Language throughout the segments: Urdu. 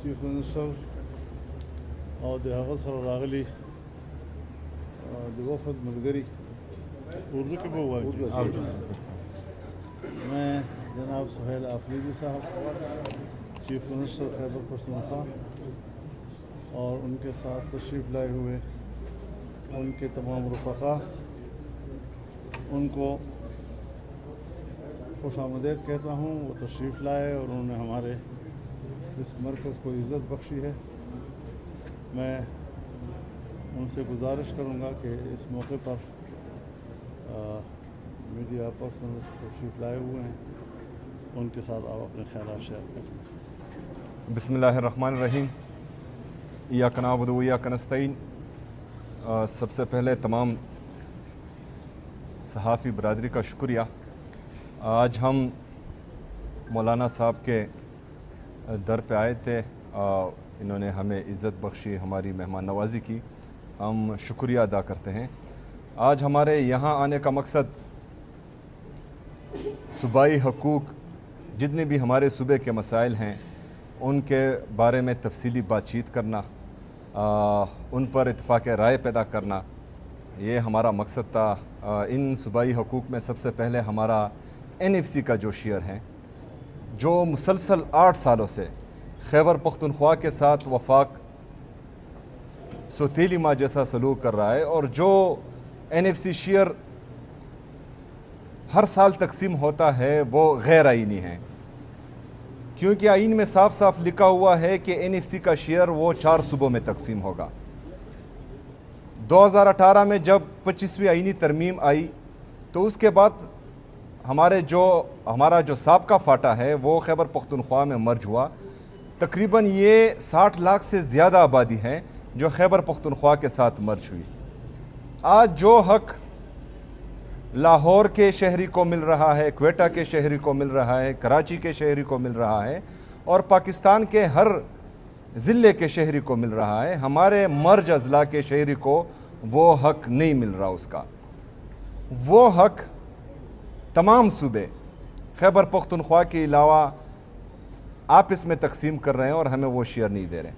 چیف منسٹر اور د هغه سره راغلي د وفد ملګري اردو کې به ووایم میں جناب سہیل آفریدی صاحب چیف منسٹر خیبر پختونخوا اور ان کے ساتھ تشریف لائے ہوئے ان کے تمام رفقا ان کو خوش آمدید کہتا ہوں. وہ تشریف لائے اور انہوں نے ہمارے اس مرکز کو عزت بخشی ہے. میں ان سے گزارش کروں گا کہ اس موقع پر میڈیا پرسنل تشریف لائے ہوئے ہیں, ان کے ساتھ آپ اپنے خیالات شیئر کریں. بسم اللہ الرحمن الرحیم. ایاک نعبد و ایاک نستعین. سب سے پہلے تمام صحافی برادری کا شکریہ. آج ہم مولانا صاحب کے در پہ آئے تھے, انہوں نے ہمیں عزت بخشی, ہماری مہمان نوازی کی, ہم شکریہ ادا کرتے ہیں. آج ہمارے یہاں آنے کا مقصد صوبائی حقوق, جتنے بھی ہمارے صوبے کے مسائل ہیں ان کے بارے میں تفصیلی بات چیت کرنا, ان پر اتفاق رائے پیدا کرنا, یہ ہمارا مقصد تھا. ان صوبائی حقوق میں سب سے پہلے ہمارا NFC کا جو شیئر ہے, جو مسلسل 8 سالوں سے خیبر پختونخوا کے ساتھ وفاق سوتیلی ماں جیسا سلوک کر رہا ہے, اور جو NFC شیئر ہر سال تقسیم ہوتا ہے وہ غیر آئینی ہے, کیونکہ آئین میں صاف صاف لکھا ہوا ہے کہ NFC کا شیئر وہ 4 صوبوں میں تقسیم ہوگا. 2018 میں جب 25ویں آئینی ترمیم آئی تو اس کے بعد ہمارا جو سابقہ فاٹا ہے وہ خیبر پختونخوا میں مرج ہوا. تقریباً یہ 60 لاکھ سے زیادہ آبادی ہے جو خیبر پختونخوا کے ساتھ مرج ہوئی. آج جو حق لاہور کے شہری کو مل رہا ہے, کوئٹہ کے شہری کو مل رہا ہے, کراچی کے شہری کو مل رہا ہے, اور پاکستان کے ہر ضلع کے شہری کو مل رہا ہے, ہمارے مرج اضلاع کے شہری کو وہ حق نہیں مل رہا. اس کا وہ حق تمام صوبے خیبر پختونخوا کے علاوہ آپس میں تقسیم کر رہے ہیں اور ہمیں وہ شیئر نہیں دے رہے.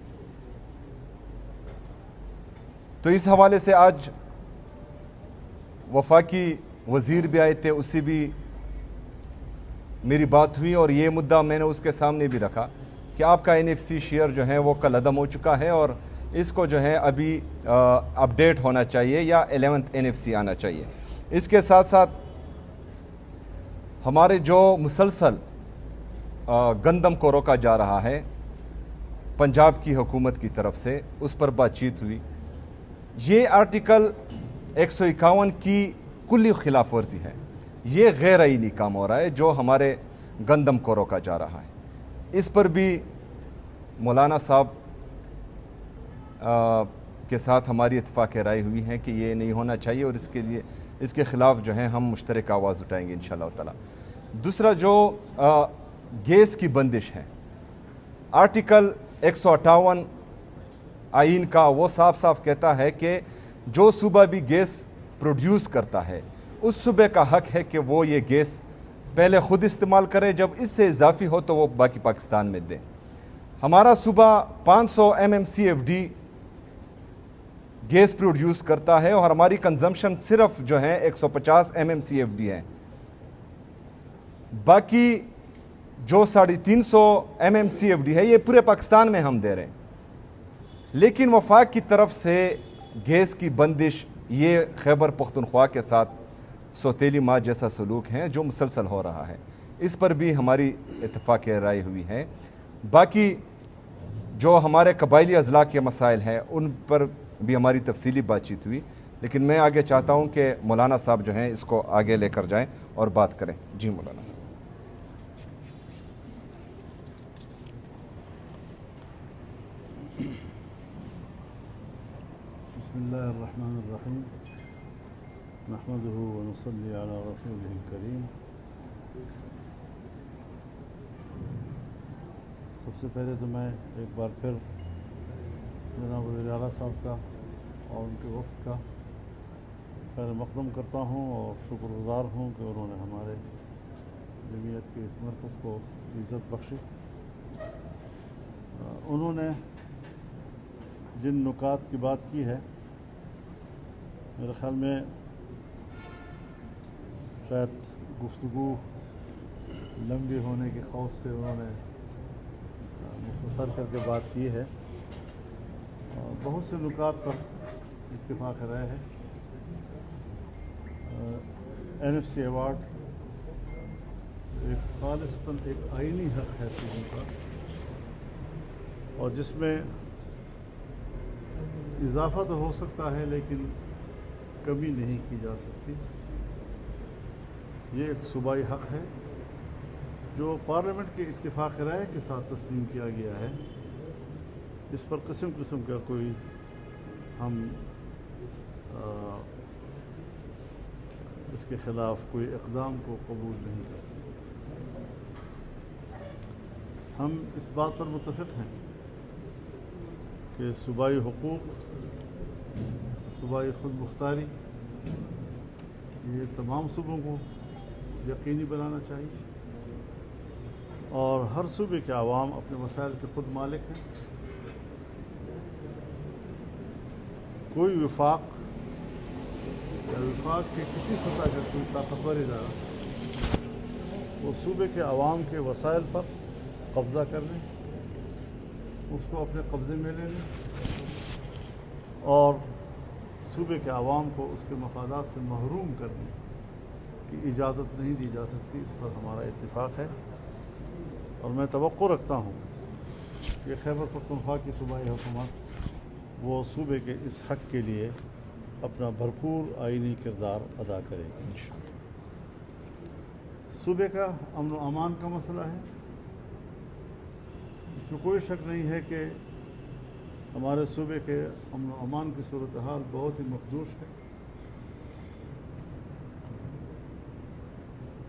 تو اس حوالے سے آج وفاقی وزیر بھی آئے تھے, اس سے بھی میری بات ہوئی, اور یہ مدعا میں نے اس کے سامنے بھی رکھا کہ آپ کا NFC شیئر جو ہے وہ کل عدم ہو چکا ہے, اور اس کو جو ہے ابھی اپڈیٹ ہونا چاہیے یا 11th NFC آنا چاہیے. اس کے ساتھ ساتھ ہمارے جو مسلسل گندم کو روکا جا رہا ہے پنجاب کی حکومت کی طرف سے, اس پر بات چیت ہوئی. یہ آرٹیکل 151 کی کلی خلاف ورزی ہے, یہ غیر آئینی کام ہو رہا ہے جو ہمارے گندم کو روکا جا رہا ہے. اس پر بھی مولانا صاحب کے ساتھ ہماری اتفاق رائے ہوئی ہے کہ یہ نہیں ہونا چاہیے, اور اس کے خلاف جو ہے ہم مشترک آواز اٹھائیں گے انشاءاللہ تعالی. دوسرا جو گیس کی بندش ہے, آرٹیکل 158 آئین کا وہ صاف صاف کہتا ہے کہ جو صوبہ بھی گیس پروڈیوس کرتا ہے اس صوبے کا حق ہے کہ وہ یہ گیس پہلے خود استعمال کرے, جب اس سے اضافی ہو تو وہ باقی پاکستان میں دے. ہمارا صوبہ 500 MMCFD گیس پروڈیوس کرتا ہے, اور ہماری کنزمپشن صرف جو ہے 150 MMCFD ہے. باقی جو 350 MMCFD ہے یہ پورے پاکستان میں ہم دے رہے ہیں. لیکن وفاق کی طرف سے گیس کی بندش یہ خیبر پختونخوا کے ساتھ سوتیلی ماں جیسا سلوک ہے جو مسلسل ہو رہا ہے, اس پر بھی ہماری اتفاق رائے ہوئی ہے. باقی جو ہمارے قبائلی اضلاع کے مسائل ہیں ان پر بھی ہماری تفصیلی بات چیت ہوئی, لیکن میں آگے چاہتا ہوں کہ مولانا صاحب جو ہیں اس کو آگے لے کر جائیں اور بات کریں. جی مولانا صاحب. بسم اللہ الرحمن الرحیم. نحمده ونصلی علی رسوله الکریم. سب سے پہلے تو میں ایک بار پھر جناب وزیر اعلیٰ صاحب کا اور ان کے وفد کا خیر مقدم کرتا ہوں اور شکر گزار ہوں کہ انہوں نے ہمارے جمعیت کے اس مرکز کو عزت بخشی. انہوں نے جن نکات کی بات کی ہے میرے خیال میں شاید گفتگو لمبی ہونے کے خوف سے انہوں نے مختصر کر کے بات کی ہے اور بہت سے نکات پر اتفاق رائے ہے۔ NFC ایوارڈ ایک خالصتاً ایک آئینی حق ہے چیزوں کا، اور جس میں اضافہ تو ہو سکتا ہے لیکن کمی نہیں کی جا سکتی۔ یہ ایک صوبائی حق ہے جو پارلیمنٹ کے اتفاق رائے کے ساتھ تسلیم کیا گیا ہے۔ اس پر قسم قسم کا کوئی ہم اس کے خلاف کوئی اقدام کو قبول نہیں کر سکتے۔ ہم اس بات پر متفق ہیں کہ صوبائی حقوق، صوبائی خود مختاری یہ تمام صوبوں کو یقینی بنانا چاہیے، اور ہر صوبے کے عوام اپنے مسائل کے خود مالک ہیں۔ کوئی وفاق یا وفاق کے کسی سطح کا کوئی طاقتور ادارہ وہ صوبے کے عوام کے وسائل پر قبضہ کر لیں، اس کو اپنے قبضے میں لے لیں اور صوبے کے عوام کو اس کے مفادات سے محروم کرنے کی اجازت نہیں دی جا سکتی۔ اس پر ہمارا اتفاق ہے، اور میں توقع رکھتا ہوں کہ خیبر پختونخوا کی صوبائی حکومت وہ صوبے کے اس حق کے لیے اپنا بھرپور آئینی کردار ادا کرے گی انشاءاللہ۔ صوبے کا امن و امان کا مسئلہ ہے، اس میں کوئی شک نہیں ہے کہ ہمارے صوبے کے امن و امان کی صورتحال بہت ہی مخدوش ہے،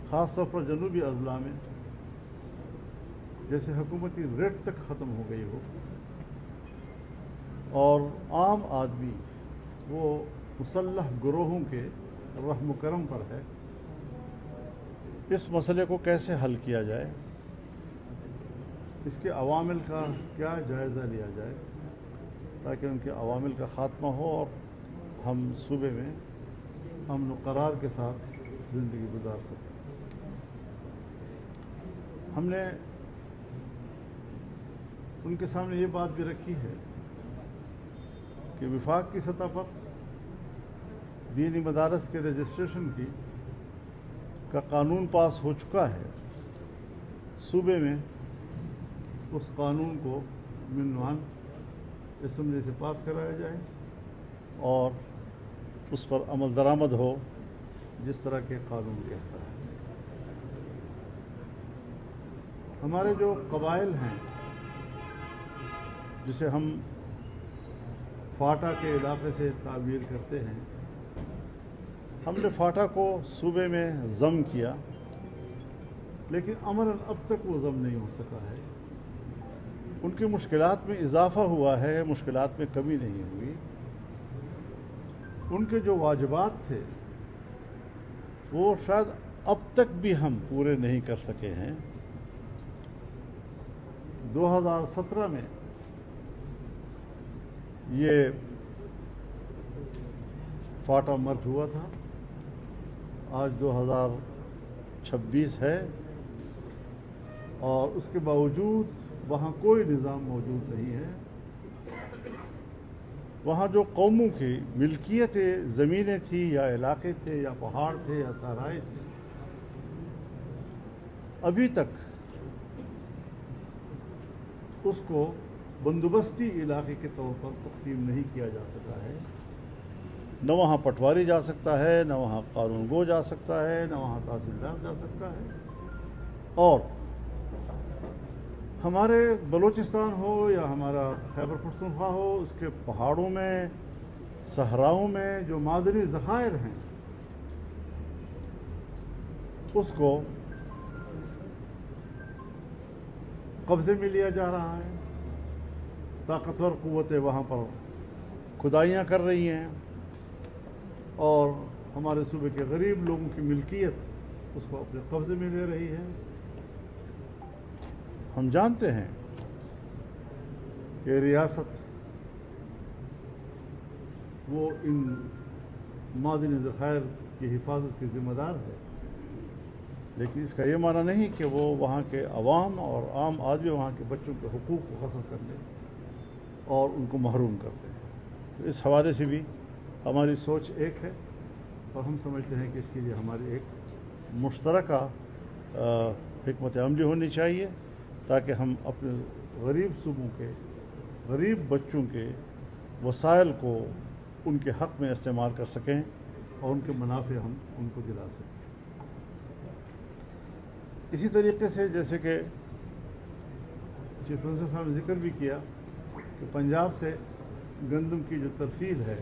خاص طور پر جنوبی اضلاع میں جیسے حکومتی ریٹ تک ختم ہو گئی ہو، اور عام آدمی وہ مسلح گروہوں کے رحم و کرم پر ہے۔ اس مسئلے کو کیسے حل کیا جائے، اس کے عوامل کا کیا جائزہ لیا جائے تاکہ ان کے عوامل کا خاتمہ ہو اور ہم صوبے میں امن و قرار کے ساتھ زندگی گزار سکیں۔ ہم نے ان کے سامنے یہ بات بھی رکھی ہے کہ وفاق کی سطح پر دینی مدارس کے رجسٹریشن کا قانون پاس ہو چکا ہے، صوبے میں اس قانون کو منوان اسمبلی سے پاس کرایا جائے اور اس پر عمل درآمد ہو جس طرح کے قانون کہتا ہے۔ ہمارے جو قبائل ہیں جسے ہم فاٹا کے علاقے سے تعبیر کرتے ہیں، ہم نے فاٹا کو صوبے میں ضم کیا لیکن عملاً اب تک وہ ضم نہیں ہو سکا ہے۔ ان کی مشکلات میں اضافہ ہوا ہے، مشکلات میں کمی نہیں ہوئی۔ ان کے جو واجبات تھے وہ شاید اب تک بھی ہم پورے نہیں کر سکے ہیں۔ 2017 میں یہ فاٹا مرج ہوا تھا، آج 2026 ہے، اور اس کے باوجود وہاں کوئی نظام موجود نہیں ہے۔ وہاں جو قوموں کی ملکیت زمینیں تھیں یا علاقے تھے یا پہاڑ تھے یا صحرائے تھے، ابھی تک اس کو بندوبستی علاقے کے طور پر تقسیم نہیں کیا جا سکا ہے۔ نہ وہاں پٹواری جا سکتا ہے، نہ وہاں قانون گو جا سکتا ہے، نہ وہاں تحصیلدار جا سکتا ہے۔ اور ہمارے بلوچستان ہو یا ہمارا خیبر پختونخوا ہو، اس کے پہاڑوں میں، صحراؤں میں جو معدنی ذخائر ہیں اس کو قبضے میں لیا جا رہا ہے۔ طاقتور قوتیں وہاں پر کھدائیاں کر رہی ہیں اور ہمارے صوبے کے غریب لوگوں کی ملکیت اس کو اپنے قبضے میں لے رہی ہے۔ ہم جانتے ہیں کہ ریاست وہ ان معدنی ذخائر کی حفاظت کی ذمہ دار ہے، لیکن اس کا یہ معنی نہیں کہ وہ وہاں کے عوام اور عام آدمی وہاں کے بچوں کے حقوق کو حاصل کر لیں اور ان کو محروم کر دیں۔ تو اس حوالے سے بھی ہماری سوچ ایک ہے اور ہم سمجھتے ہیں کہ اس کے لیے ہماری ایک مشترکہ حکمت عملی ہونی چاہیے، تاکہ ہم اپنے غریب صوبوں کے غریب بچوں کے وسائل کو ان کے حق میں استعمال کر سکیں اور ان کے منافع ہم ان کو دلا سکیں۔ اسی طریقے سے جیسے کہ چیف منسٹر صاحب نے ذکر بھی کیا کہ پنجاب سے گندم کی جو ترسیل ہے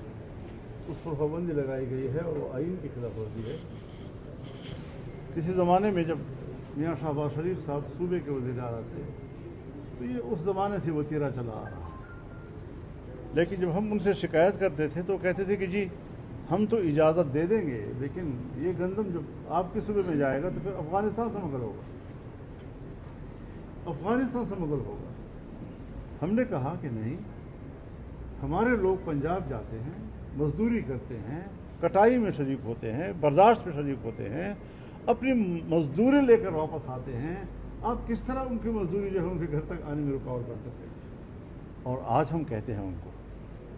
اس پر پابندی لگائی گئی ہے اور وہ آئین کی خلاف ورزی ہے۔ کسی زمانے میں جب میاں شہباز شریف صاحب صوبے کے وزیر اعلیٰ تھے تو یہ اس زمانے سے وتیرہ چلا آ رہا ہے، لیکن جب ہم ان سے شکایت کرتے تھے تو کہتے تھے کہ جی ہم تو اجازت دے دیں گے، لیکن یہ گندم جب آپ کے صوبے میں جائے گا تو پھر افغانستان سے مغل ہوگا، افغانستان سے مغل ہوگا۔ ہم نے کہا کہ نہیں، ہمارے لوگ پنجاب جاتے ہیں، مزدوری کرتے ہیں، کٹائی میں شریک ہوتے ہیں، برداشت میں شریک ہوتے ہیں، اپنی مزدوری لے کر واپس آتے ہیں، آپ کس طرح ان کی مزدوری جو ہے ان کے گھر تک آنے میں رکاوٹ کر سکتے ہیں؟ اور آج ہم کہتے ہیں ان کو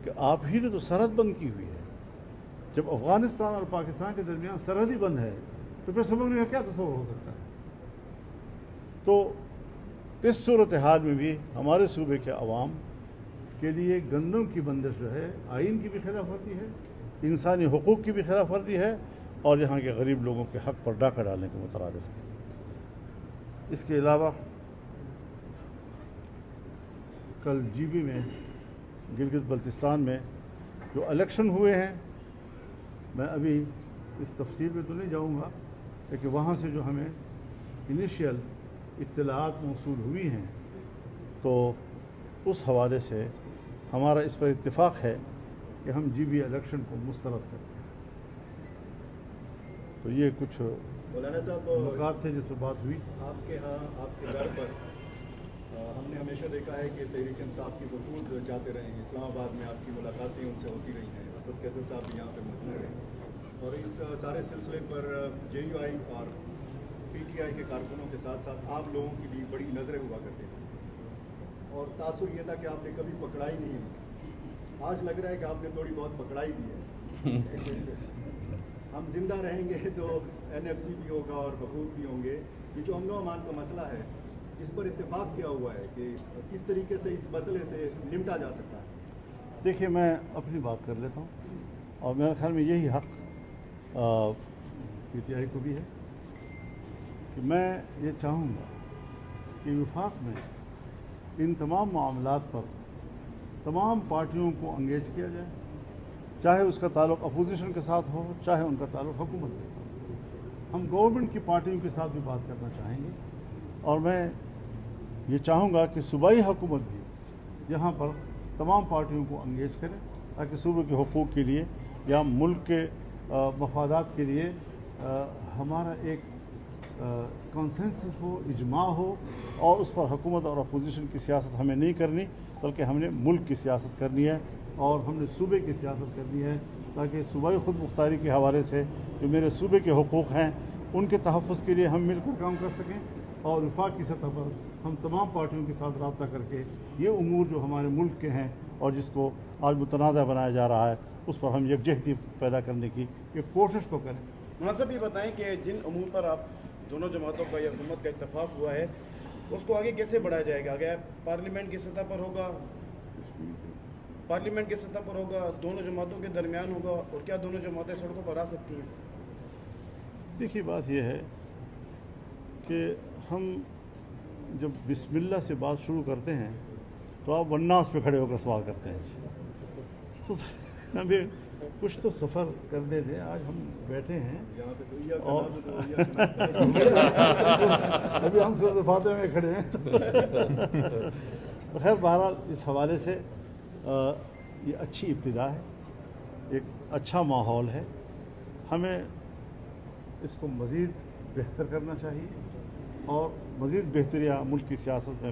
کہ آپ ہی نے تو سرحد بند کی ہوئی ہے۔ جب افغانستان اور پاکستان کے درمیان سرحد ہی بند ہے تو پھر سمجھنے کا کیا تصور ہو سکتا ہے؟ تو اس صورتحال میں بھی ہمارے صوبے کے عوام کے لیے گندم کی بندش جو ہے آئین کی بھی خلاف ورزی ہے، انسانی حقوق کی بھی خلاف ورزی ہے اور یہاں کے غریب لوگوں کے حق پر ڈاکہ ڈالنے کے مترادف ہے۔ اس کے علاوہ کل جی بی میں گلگت بلتستان میں جو الیکشن ہوئے ہیں، میں ابھی اس تفصیل میں تو نہیں جاؤں گا، لیکن وہاں سے جو ہمیں انیشیل اطلاعات موصول ہوئی ہیں تو اس حوالے سے ہمارا اس پر اتفاق ہے کہ ہم جی بی الیکشن کو مسترد کریں۔ تو یہ کچھ مولانا صاحب نکات تھے جس پر بات ہوئی۔ آپ کے ہاں آپ کے گھر پر ہم نے ہمیشہ دیکھا ہے کہ تحریک انصاف کی وفود جاتے رہے ہیں، اسلام آباد میں آپ کی ملاقاتیں ان سے ہوتی رہی ہیں، اسد کیسر صاحب بھی یہاں پہ موجود ہیں، اور اس سارے سلسلے پر جے یو آئی اور پی ٹی آئی کے کارکنوں کے ساتھ ساتھ عام لوگوں کی بھی بڑی نظریں ہوا کرتی تھیں، اور تاثر یہ تھا کہ آپ نے کبھی پکڑائی نہیں دی۔ آج لگ رہا ہے کہ آپ نے تھوڑی بہت پکڑائی دی ہے۔ ہم زندہ رہیں گے تو این ایف سی بھی ہوگا اور وفود بھی ہوں گے۔ یہ جو امن و امان کا مسئلہ ہے اس پر اتفاق کیا ہوا ہے کہ کس طریقے سے اس مسئلے سے نمٹا جا سکتا ہے؟ دیکھیے، میں اپنی بات کر لیتا ہوں اور میرے خیال میں یہی حق پی ٹی آئی کو بھی ہے کہ میں یہ چاہوں گا کہ وفاق میں ان تمام معاملات پر تمام پارٹیوں کو انگیج کیا جائے، چاہے اس کا تعلق اپوزیشن کے ساتھ ہو، چاہے ان کا تعلق حکومت کے ساتھ ہو۔ ہم گورنمنٹ کی پارٹیوں کے ساتھ بھی بات کرنا چاہیں گے اور میں یہ چاہوں گا کہ صوبائی حکومت بھی یہاں پر تمام پارٹیوں کو انگیج کرے تاکہ صوبے کے حقوق کے لیے یا ملک کے مفادات کے لیے ہمارا ایک کنسنسس ہو، اجماع ہو، اور اس پر حکومت اور اپوزیشن کی سیاست ہمیں نہیں کرنی بلکہ ہم نے ملک کی سیاست کرنی ہے اور ہم نے صوبے کی سیاست کرنی ہے، تاکہ صوبائی خود مختاری کے حوالے سے جو میرے صوبے کے حقوق ہیں ان کے تحفظ کے لیے ہم مل کر کام کر سکیں، اور وفاق کی سطح پر ہم تمام پارٹیوں کے ساتھ رابطہ کر کے یہ امور جو ہمارے ملک کے ہیں اور جس کو آج متنازع بنایا جا رہا ہے اس پر ہم یکجہتی پیدا کرنے کی ایک کوشش تو کریں۔ مولانا صاحب یہ بتائیں کہ جن امور پر آپ دونوں جماعتوں کا یا حکومت کا اتفاق ہوا ہے اس کو آگے کیسے بڑھایا جائے گا؟ آگے پارلیمنٹ کی سطح پر ہوگا، پارلیمنٹ کی سطح پر ہوگا، دونوں جماعتوں کے درمیان ہوگا، اور کیا دونوں جماعتیں سڑکوں پر آ سکتی ہیں؟ دیکھیے، بات یہ ہے کہ ہم جب بسم اللہ سے بات شروع کرتے ہیں تو آپ والناس پہ کھڑے ہو کر سوال کرتے ہیں، تو ہمیں کچھ تو سفر کرنے دیں۔ آج ہم بیٹھے ہیں اور ابھی ہم سورۃ فاتحہ میں کھڑے ہیں۔ خیر، بہرحال اس حوالے سے یہ اچھی ابتدا ہے، ایک اچھا ماحول ہے، ہمیں اس کو مزید بہتر کرنا چاہیے اور مزید بہتریاں ملک کی سیاست میں